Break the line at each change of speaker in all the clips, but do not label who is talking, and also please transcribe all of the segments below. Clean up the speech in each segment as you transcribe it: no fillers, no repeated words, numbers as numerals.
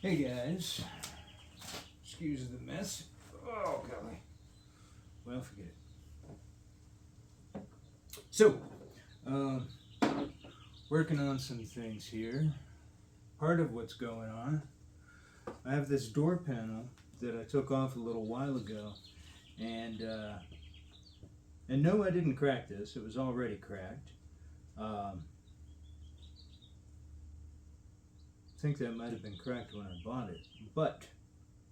Hey guys, excuse the mess. Oh golly. Well, forget it. So, working on some things here. Part of what's going on, I have this door panel that I took off a little while ago, and no, I didn't crack this. It was already cracked. I think that might have been cracked when I bought it. But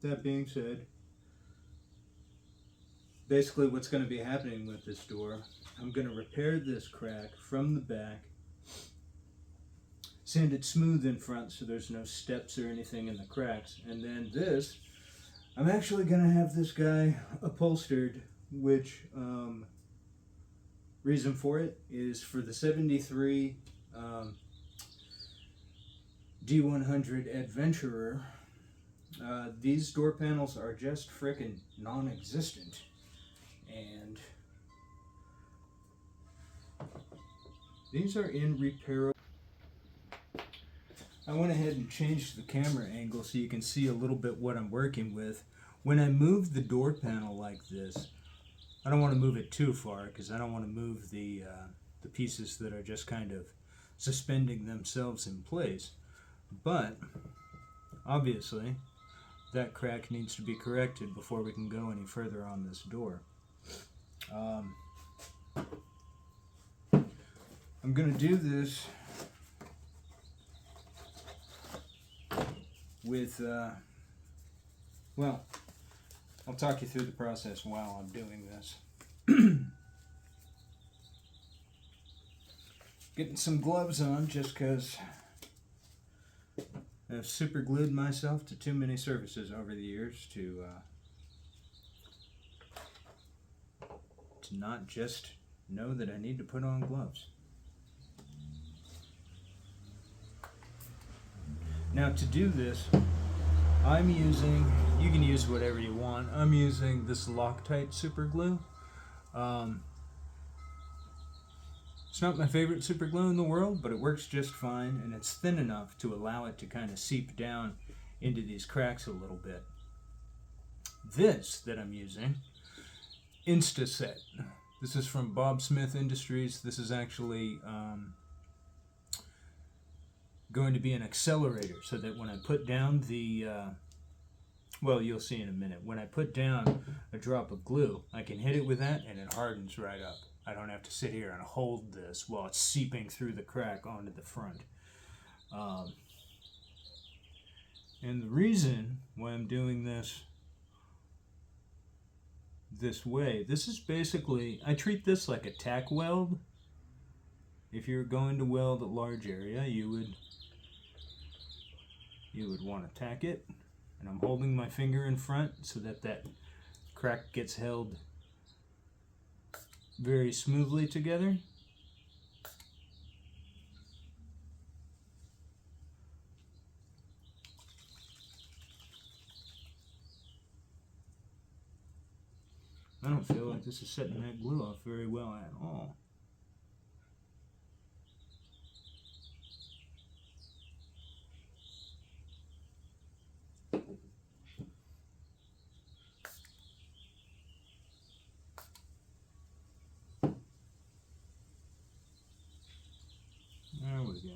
that being said, basically what's going to be happening with this door, I'm going to repair this crack from the back, sand it smooth in front so there's no steps or anything in the cracks, and then this, I'm actually going to have this guy upholstered, which reason for it is for the 73 D100 Adventurer. These door panels are just frickin' non-existent, and these are in repair. I went ahead and changed the camera angle so you can see a little bit what I'm working with. When I move the door panel like this, I don't want to move it too far because I don't want to move the pieces that are just kind of suspending themselves in place. But obviously that crack needs to be corrected before we can go any further on this door. I'm going to do this with, well, I'll talk you through the process while I'm doing this. Getting some gloves on just because I've super glued myself to too many surfaces over the years to not just know that I need to put on gloves. Now to do this, I'm using, you can use whatever you want, I'm using this Loctite super glue. It's not my favorite super glue in the world, but it works just fine, and it's thin enough to allow it to kind of seep down into these cracks a little bit. This that I'm using, Instaset. This is from Bob Smith Industries. This is actually going to be an accelerator, so that when I put down the, well, you'll see in a minute, when I put down a drop of glue, I can hit it with that and it hardens right up. I don't have to sit here and hold this while it's seeping through the crack onto the front. And the reason why I'm doing this way, this is basically, I treat this like a tack weld. If you're going to weld a large area, you would want to tack it. And I'm holding my finger in front so that that crack gets held very smoothly together. I don't feel like this is setting that glue off very well at all. There we go.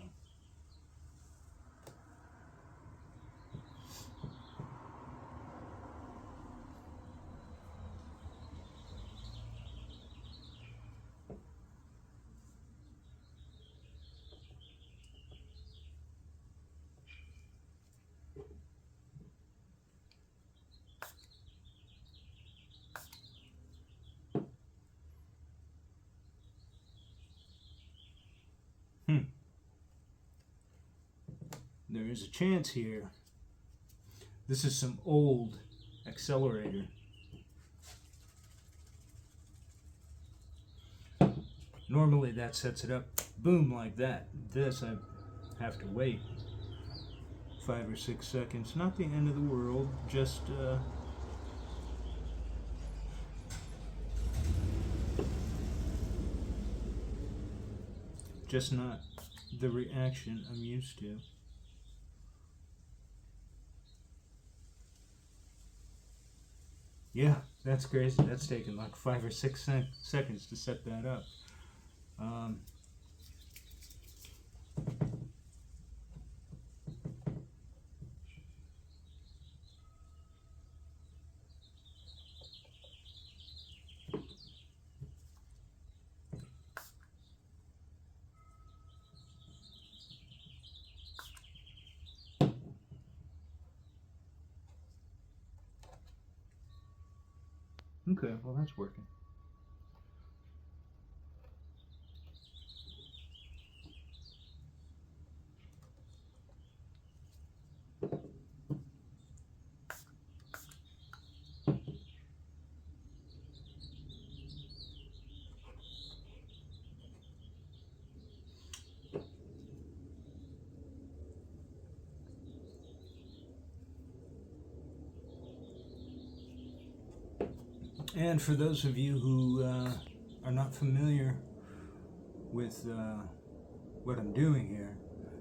There is a chance here. This is some old accelerator. Normally that sets it up, boom, like that. This I have to wait 5 or 6 seconds. Not the end of the world, just not the reaction I'm used to. Yeah, that's crazy. That's taken like 5 or 6 seconds to set that up. Um, okay, well that's working. And for those of you who are not familiar with what I'm doing here,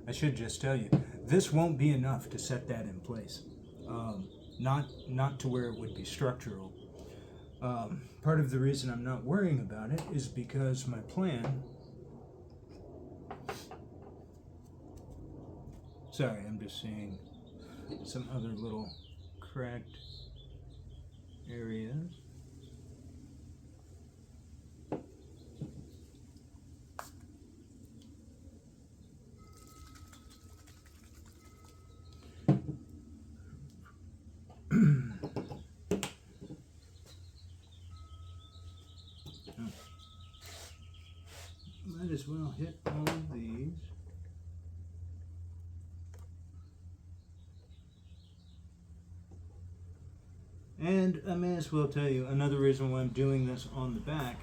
I should just tell you, this won't be enough to set that in place. Not to where it would be structural. Part of the reason I'm not worrying about it is because my plan. Sorry, I'm just seeing some other little cracked areas. Might as well hit all of these. And I may as well tell you another reason why I'm doing this on the back.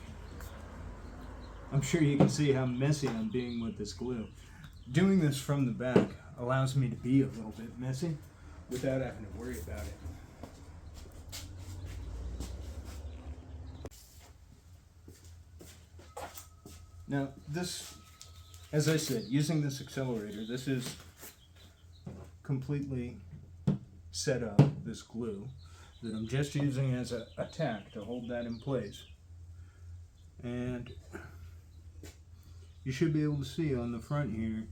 I'm sure you can see how messy I'm being with this glue. Doing this from the back allows me to be a little bit messy without having to worry about it. Now this, as I said, using this accelerator, this is completely set up, this glue, that I'm just using as a tack to hold that in place. And you should be able to see on the front here,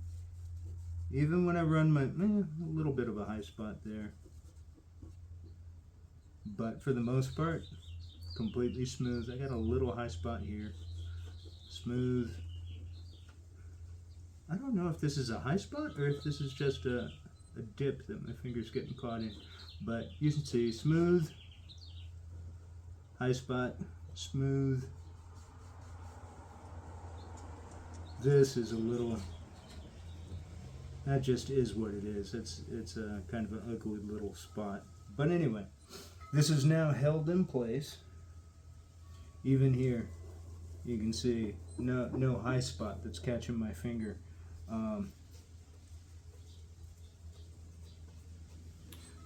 even when I run my, a little bit of a high spot there. But for the most part, completely smooth. I got a little high spot here. Smooth. I don't know if this is a high spot or if this is just a dip that my finger's getting caught in. But you can see smooth, high spot, smooth. This is a little, that just is what it is. It's a kind of an ugly little spot. But anyway, this is now held in place. Even here, you can see no high spot that's catching my finger.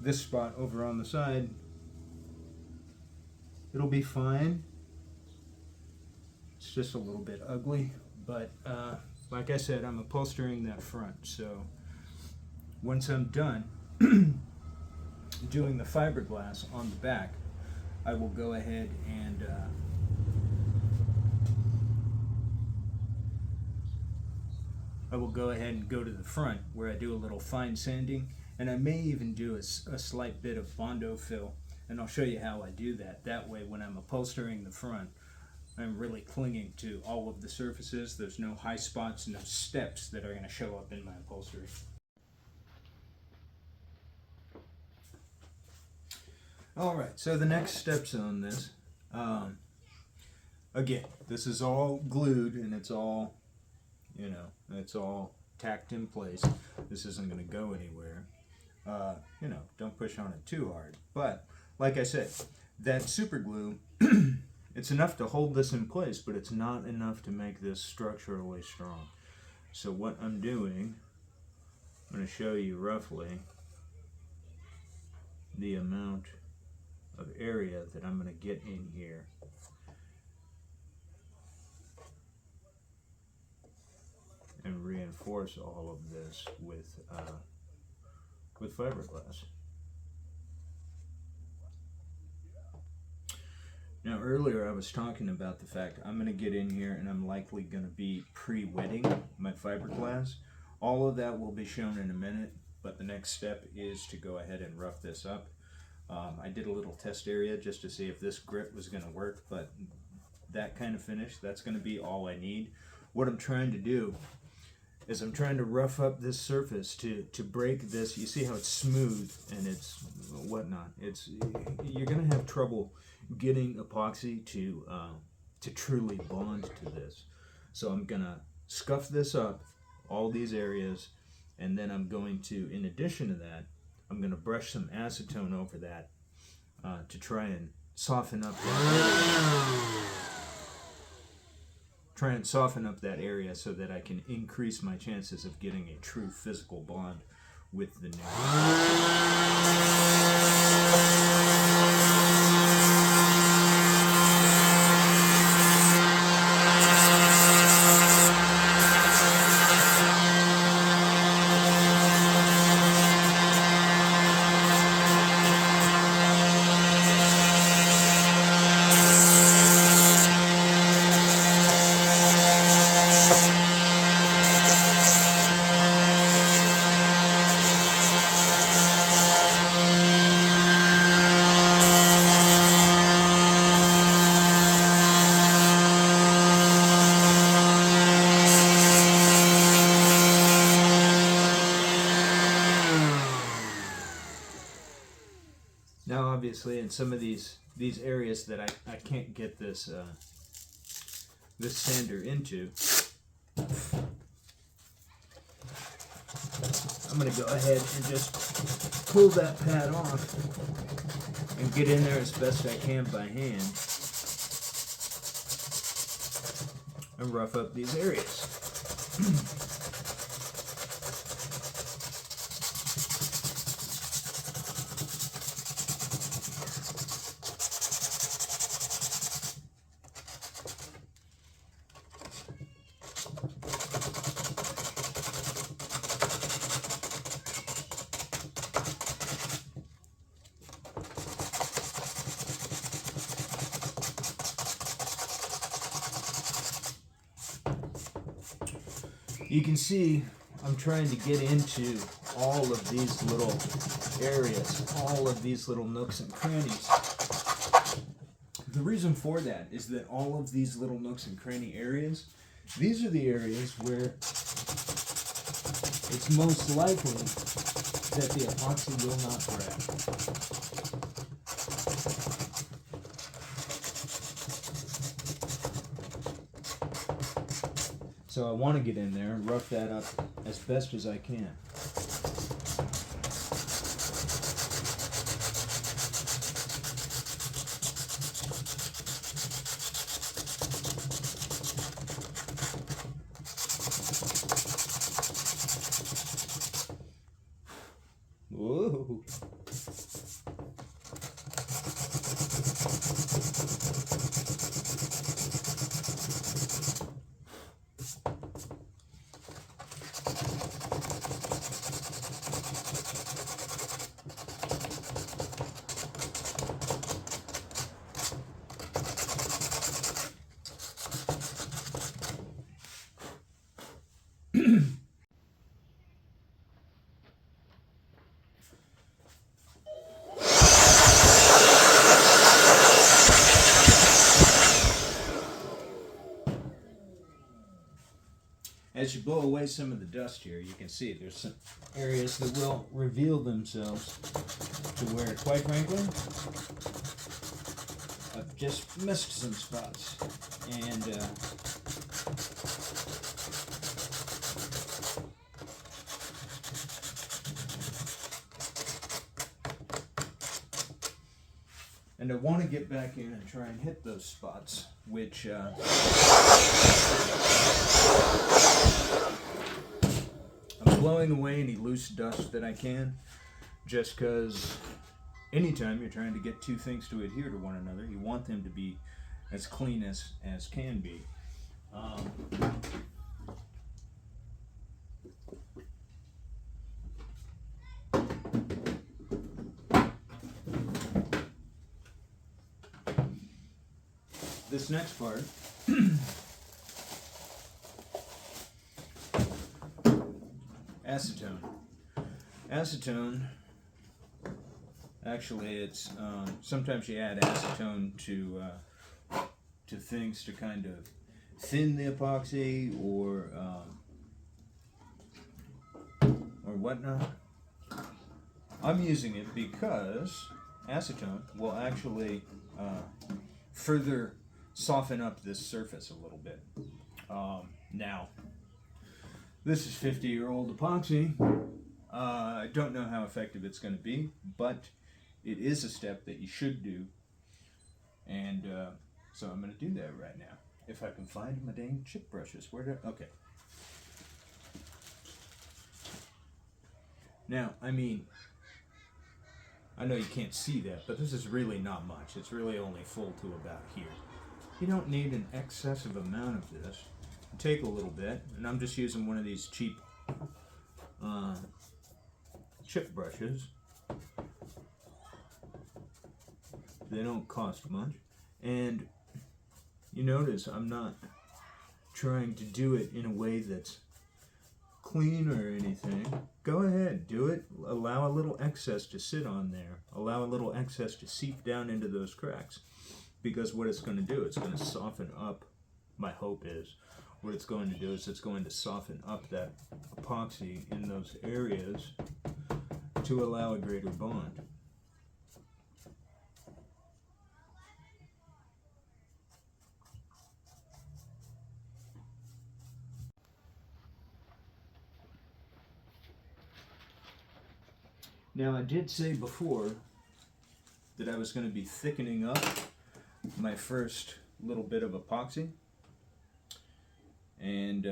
This spot over on the side, it'll be fine. It's just a little bit ugly, but like I said, I'm upholstering that front, so once I'm done doing the fiberglass on the back, I will go ahead and go to the front where I do a little fine sanding, and I may even do a slight bit of Bondo fill, and I'll show you how I do that. That way when I'm upholstering the front, I'm really clinging to all of the surfaces. There's no high spots, no steps that are going to show up in my upholstery. Alright, so the next steps on this, again, this is all glued and it's all, it's all tacked in place. This isn't going to go anywhere. Don't push on it too hard. But, like I said, that super glue, it's enough to hold this in place, but it's not enough to make this structurally strong. So what I'm doing, I'm going to show you roughly the amount of area that I'm going to get in here. And reinforce all of this with fiberglass. Now earlier I was talking about the fact I'm going to get in here and I'm likely going to be pre-wetting my fiberglass. All of that will be shown in a minute, but the next step is to go ahead and rough this up. I did a little test area just to see if this grit was going to work, but that kind of finish, that's going to be all I need. What I'm trying to do is I'm trying to rough up this surface to break this. You see how it's smooth and it's whatnot. You're going to have trouble getting epoxy to truly bond to this. So I'm going to scuff this up, all these areas, and then I'm going to, in addition to that, I'm going to brush some acetone over that to try and soften up that area so that I can increase my chances of getting a true physical bond with the new. Now obviously in some of these areas that I can't get this this sander into, I'm going to go ahead and just pull that pad off and get in there as best I can by hand and rough up these areas. You can see I'm trying to get into all of these little areas, all of these little nooks and crannies. The reason for that is that all of these little nooks and cranny areas, these are the areas where it's most likely that the epoxy will not grab. So I want to get in there and rough that up as best as I can. Whoa. As you blow away some of the dust here, you can see there's some areas that will reveal themselves to where, quite frankly, I've just missed some spots. And I want to get back in and try and hit those spots, which I'm blowing away any loose dust that I can, just because anytime you're trying to get two things to adhere to one another, you want them to be as clean as can be. this next part acetone. Acetone, actually, it's sometimes you add acetone to things to kind of thin the epoxy or whatnot. I'm using it because acetone will actually further soften up this surface a little bit. Now, this is 50-year-old epoxy. I don't know how effective it's going to be, but it is a step that you should do. And so I'm going to do that right now. If I can find my dang chip brushes. Okay. Now, I mean, I know you can't see that, but this is really not much. It's really only full to about here. You don't need an excessive amount of this. Take a little bit, and I'm just using one of these cheap chip brushes. They don't cost much. And you notice I'm not trying to do it in a way that's clean or anything. Go ahead, do it. Allow a little excess to sit on there. Allow a little excess to seep down into those cracks. Because what it's going to do, it's going to soften up, my hope is, what it's going to do is it's going to soften up that epoxy in those areas to allow a greater bond. Now, I did say before that I was going to be thickening up my first little bit of epoxy. And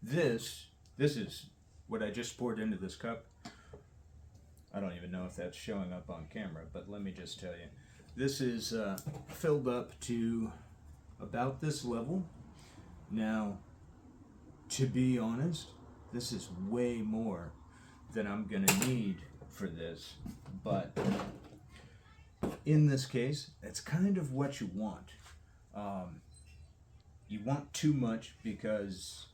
this is what I just poured into this cup. I don't even know if that's showing up on camera, but let me just tell you. This is filled up to about this level. Now, to be honest, this is way more than I'm gonna need for this, but in this case, it's kind of what you want. You want too much because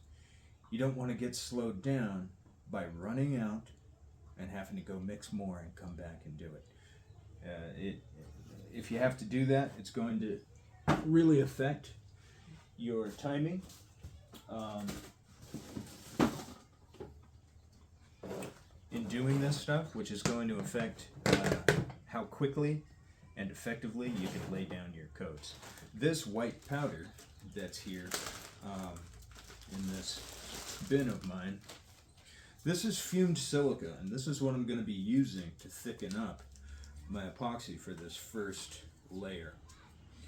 you don't want to get slowed down by running out and having to go mix more and come back and do it. If you have to do that, it's going to really affect your timing. In doing this stuff, which is going to affect how quickly and effectively you can lay down your coats. This white powder that's here in this bin of mine, this is fumed silica, and this is what I'm going to be using to thicken up my epoxy for this first layer.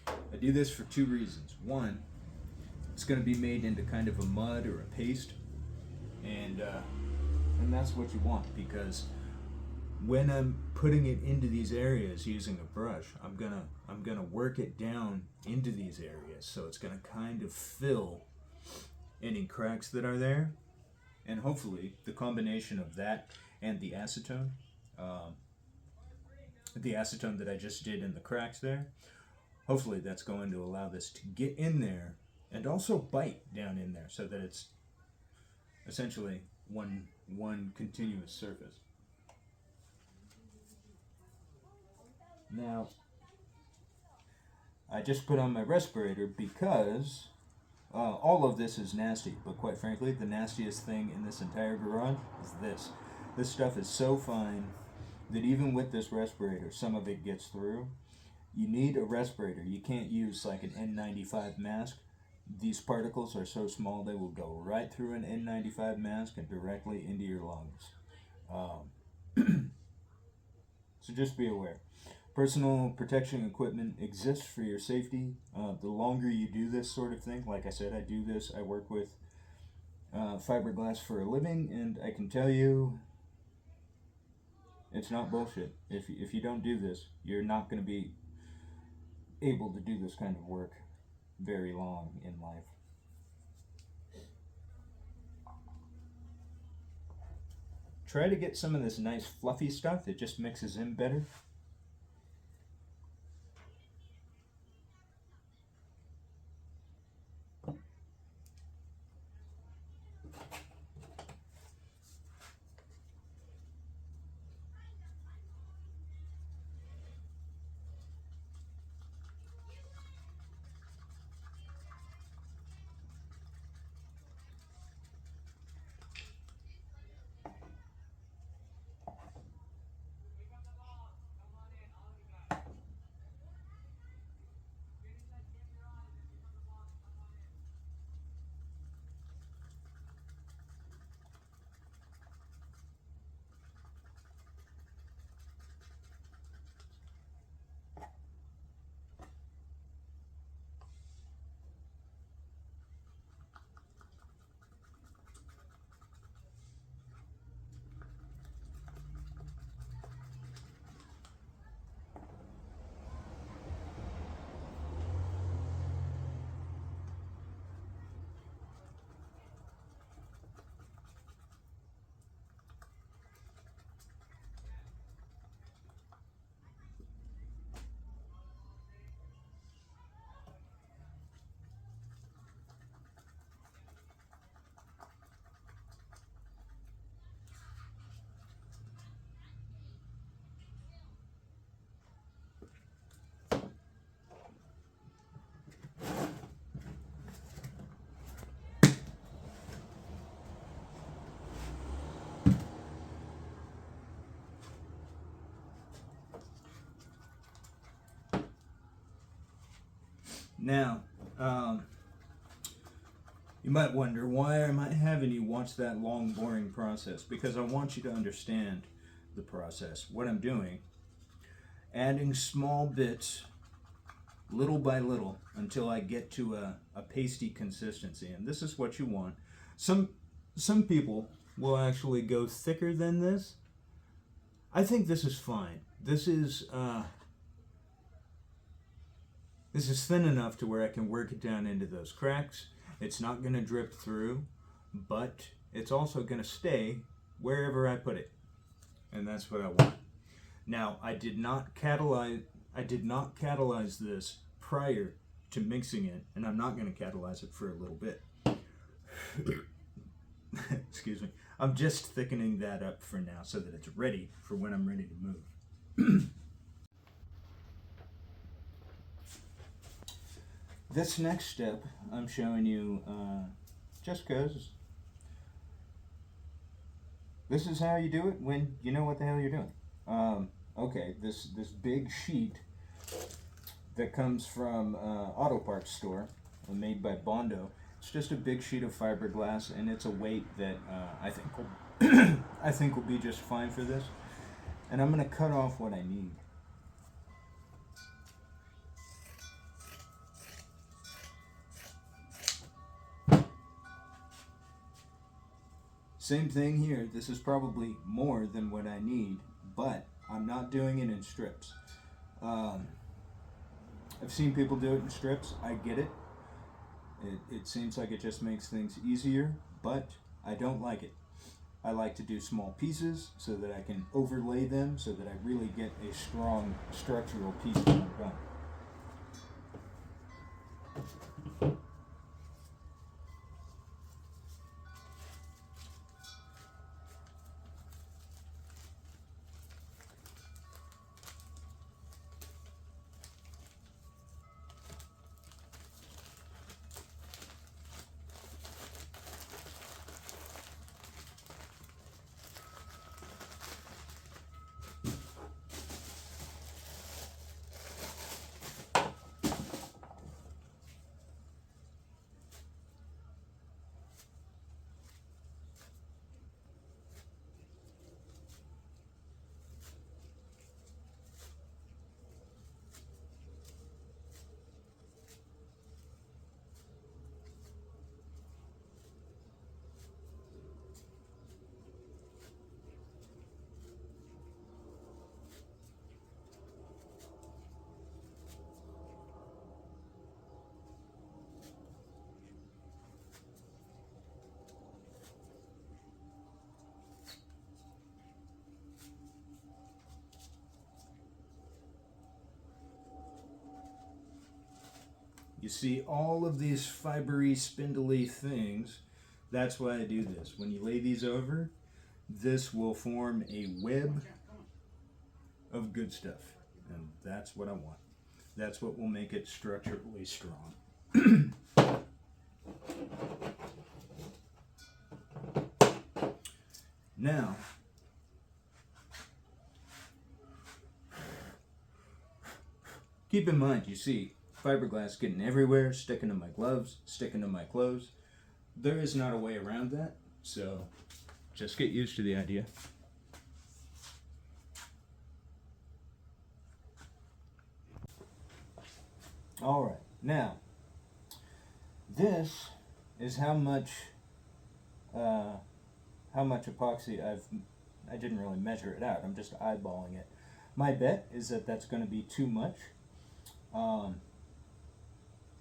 I do this for two reasons. One, it's going to be made into kind of a mud or a paste, and that's what you want, because when I'm putting it into these areas using a brush, I'm gonna work it down into these areas, so it's gonna kind of fill any cracks that are there, and hopefully the combination of that and the acetone that I just did in the cracks there, hopefully that's going to allow this to get in there and also bite down in there, so that it's essentially one continuous surface. Now, I just put on my respirator because all of this is nasty, but quite frankly, the nastiest thing in this entire garage is this. This stuff is so fine that even with this respirator, some of it gets through. You need a respirator. You can't use like an N95 mask. These particles are so small they will go right through an N95 mask and directly into your lungs. So just be aware. Personal protection equipment exists for your safety. The longer you do this sort of thing, like I said, I do this, I work with fiberglass for a living, and I can tell you it's not bullshit. If you don't do this, you're not going to be able to do this kind of work very long in life. try to get some of this nice fluffy stuff that just mixes in better. Now, you might wonder, why am I having you watch that long, boring process? Because I want you to understand the process. What I'm doing, adding small bits, little by little, until I get to a pasty consistency. And this is what you want. Some people will actually go thicker than this. I think this is fine. This is thin enough to where I can work it down into those cracks. It's not going to drip through, but it's also going to stay wherever I put it. And that's what I want. Now, I did not catalyze this prior to mixing it, and I'm not going to catalyze it for a little bit. Excuse me. I'm just thickening that up for now so that it's ready for when I'm ready to move. This next step I'm showing you just because this is how you do it when you know what the hell you're doing. Okay, this big sheet that comes from auto parts store, made by Bondo. It's just a big sheet of fiberglass, and it's a weight that I think will be just fine for this. And I'm going to cut off what I need. Same thing here. This is probably more than what I need, but I'm not doing it in strips. I've seen people do it in strips. I get it. It seems like it just makes things easier, but I don't like it. I like to do small pieces so that I can overlay them so that I really get a strong structural piece when I'm done. see all of these fibery, spindly things. That's why I do this. When you lay these over, this will form a web of good stuff. And that's what I want. That's what will make it structurally strong. Now, keep in mind, you see fiberglass getting everywhere, sticking to my gloves, sticking to my clothes. There is not a way around that, so just get used to the idea. All right, now this is how much epoxy I didn't really measure it out. I'm just eyeballing it. My bet is that that's going to be too much.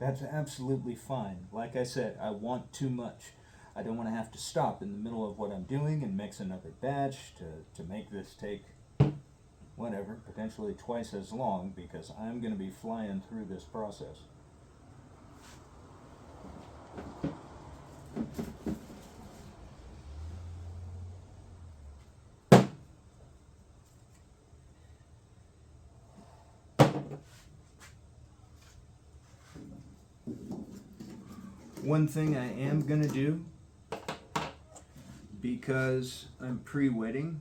That's absolutely fine. Like I said, I want too much. I don't want to have to stop in the middle of what I'm doing and mix another batch to make this take whatever, potentially twice as long, because I'm going to be flying through this process. One thing I am going to do, because I'm pre-wetting,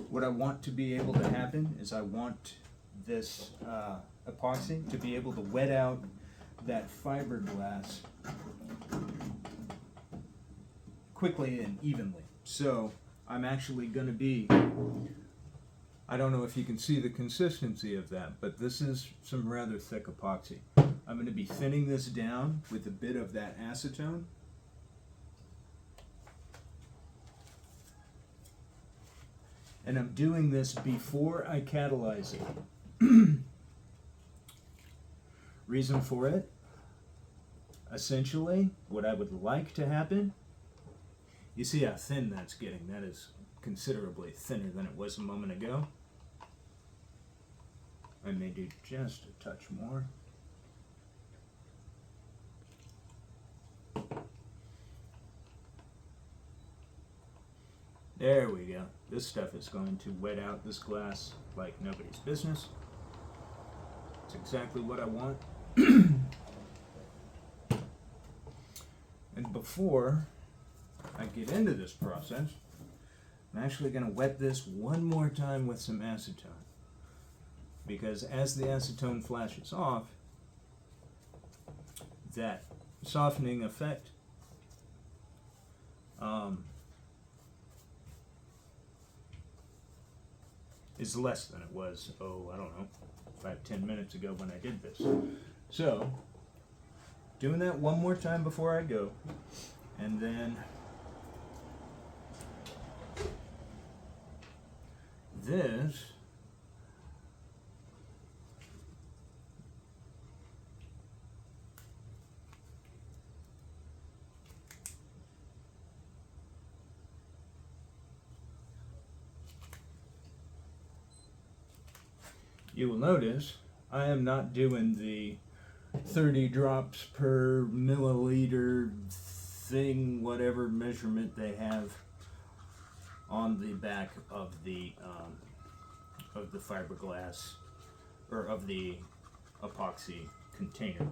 what I want to be able to happen is I want this epoxy to be able to wet out that fiberglass quickly and evenly. So I'm actually going to be, I don't know if you can see the consistency of that, but this is some rather thick epoxy. I'm going to be thinning this down with a bit of that acetone. And I'm doing this before I catalyze it. Reason for it? Essentially, what I would like to happen, you see how thin that's getting. That is considerably thinner than it was a moment ago. I may do just a touch more. There we go. This stuff is going to wet out this glass like nobody's business. It's exactly what I want. And before I get into this process, I'm actually going to wet this one more time with some acetone. Because as the acetone flashes off, that softening effect is less than it was, I don't know, 5-10 minutes ago when I did this. So, doing that one more time before I go, and then this you will notice I am not doing the 30 drops per milliliter thing, whatever measurement they have on the back of the fiberglass or of the epoxy container.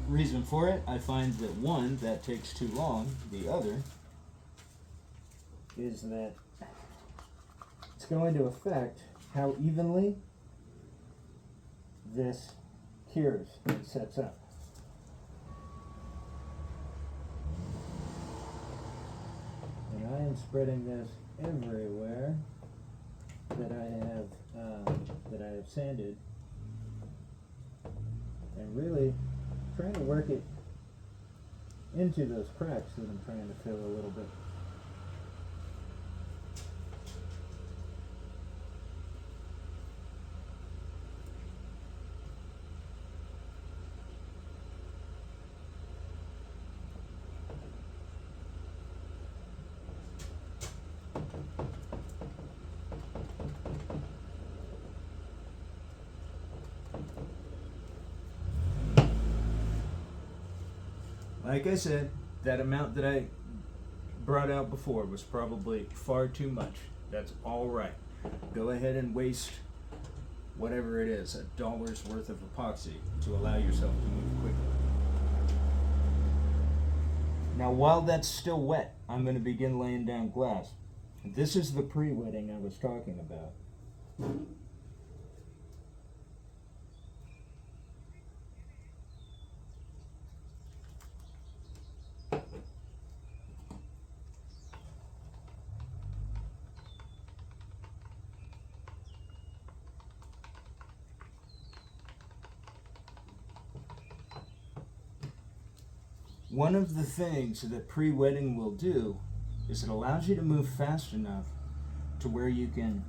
Reason for it, I find that one, that takes too long. The other is that it's going to affect how evenly this cures and sets up. And I am spreading this everywhere that I have sanded, and really trying to work it into those cracks that I'm trying to fill a little bit. Like I said, that amount that I brought out before was probably far too much. That's all right. Go ahead and waste whatever it is, $1 worth of epoxy to allow yourself to move quickly. Now while that's still wet, I'm going to begin laying down glass. This is the pre-wetting I was talking about. One of the things that pre-wetting will do is it allows you to move fast enough to where you can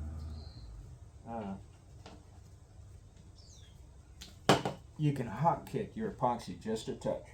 hot kick your epoxy just a touch.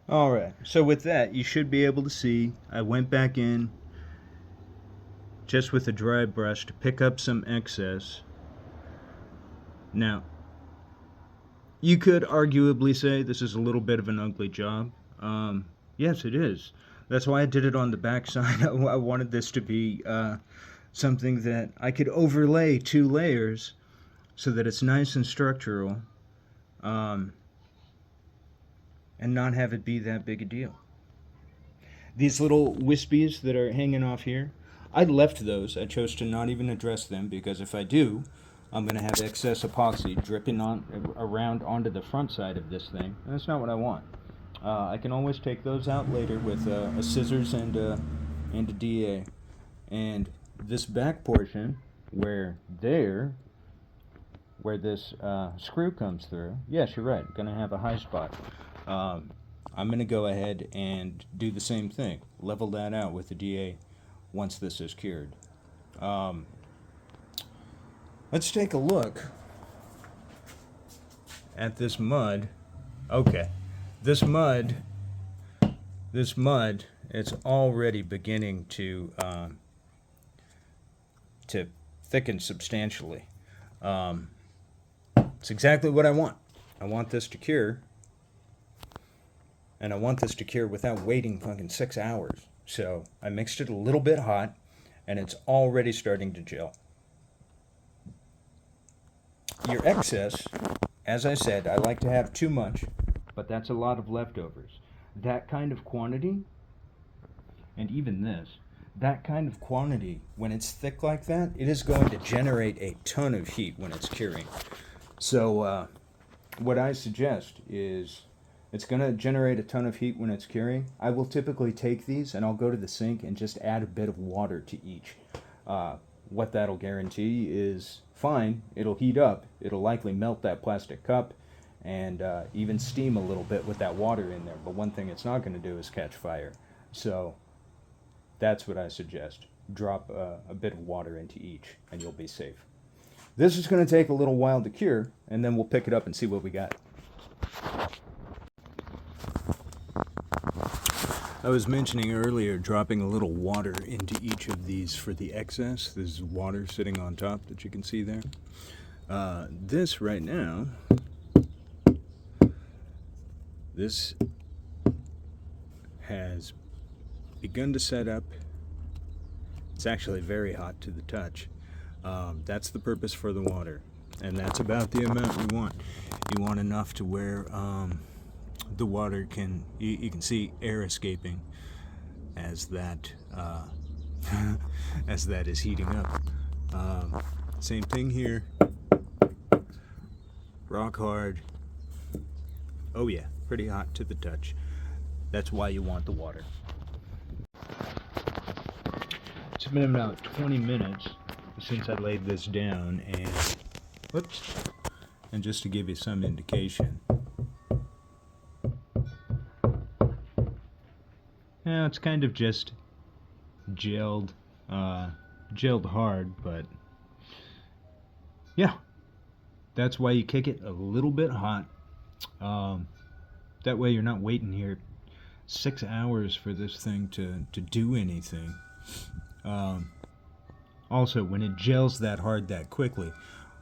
Alright, so with that, you should be able to see I went back in just with a dry brush to pick up some excess. Now, you could arguably say this is a little bit of an ugly job. Yes, it is. That's why I did it on the back side. I wanted this to be something that I could overlay 2 layers so that it's nice and structural, and not have it be that big a deal. These little wispies that are hanging off here, I left those. I chose to not even address them because if I do, I'm going to have excess epoxy dripping around onto the front side of this thing, and that's not what I want. I can always take those out later with a scissors and a DA. And this back portion, where this screw comes through, yes, you're right, going to have a high spot. I'm going to go ahead and do the same thing. Level that out with the DA once this is cured. Let's take a look at this mud. Okay, this mud, it's already beginning to thicken substantially. It's exactly what I want. I want this to cure. And I want this to cure without waiting fucking 6 hours. So I mixed it a little bit hot, and it's already starting to gel. Your excess, as I said, I like to have too much, but that's a lot of leftovers. That kind of quantity, and even this, that kind of quantity, when it's thick like that, it is going to generate a ton of heat when it's curing. So what I suggest is, it's going to generate a ton of heat when it's curing. I will typically take these and I'll go to the sink and just add a bit of water to each. What that'll guarantee is, fine, it'll heat up. It'll likely melt that plastic cup and even steam a little bit with that water in there. But one thing it's not going to do is catch fire. So that's what I suggest. Drop a bit of water into each and you'll be safe. This is going to take a little while to cure, and then we'll pick it up and see what we got. I was mentioning earlier dropping a little water into each of these for the excess. There's water sitting on top that you can see there. This right now, this has begun to set up. It's actually very hot to the touch. That's the purpose for the water, and that's about the amount you want. You want enough to where the water can, you can see air escaping as that as that is heating up. Same thing here. Rock hard. Oh yeah, pretty hot to the touch. That's why you want the water. It's been about 20 minutes since I laid this down, and whoops, and just to give you some indication, yeah, it's kind of just gelled hard, but yeah, that's why you kick it a little bit hot. That way you're not waiting here 6 hours for this thing to do anything. Also, when it gels that hard that quickly,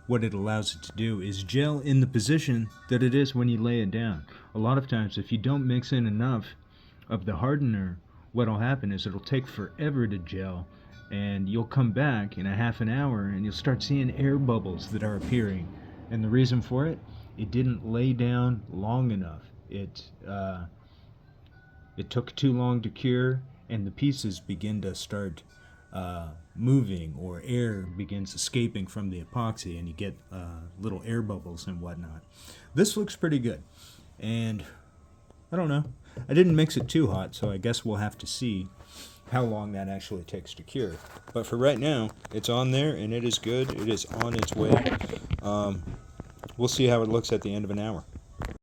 what it allows it to do is gel in the position that it is when you lay it down. A lot of times, if you don't mix in enough of the hardener, what'll happen is it'll take forever to gel, and you'll come back in a half an hour and you'll start seeing air bubbles that are appearing. And the reason for it, it didn't lay down long enough. It took too long to cure, and the pieces begin to start moving, or air begins escaping from the epoxy, and you get little air bubbles and whatnot. This looks pretty good, and I don't know, I didn't mix it too hot, so I guess we'll have to see how long that actually takes to cure. But for right now, it's on there and it is good. It is on its way. We'll see how it looks at the end of an hour.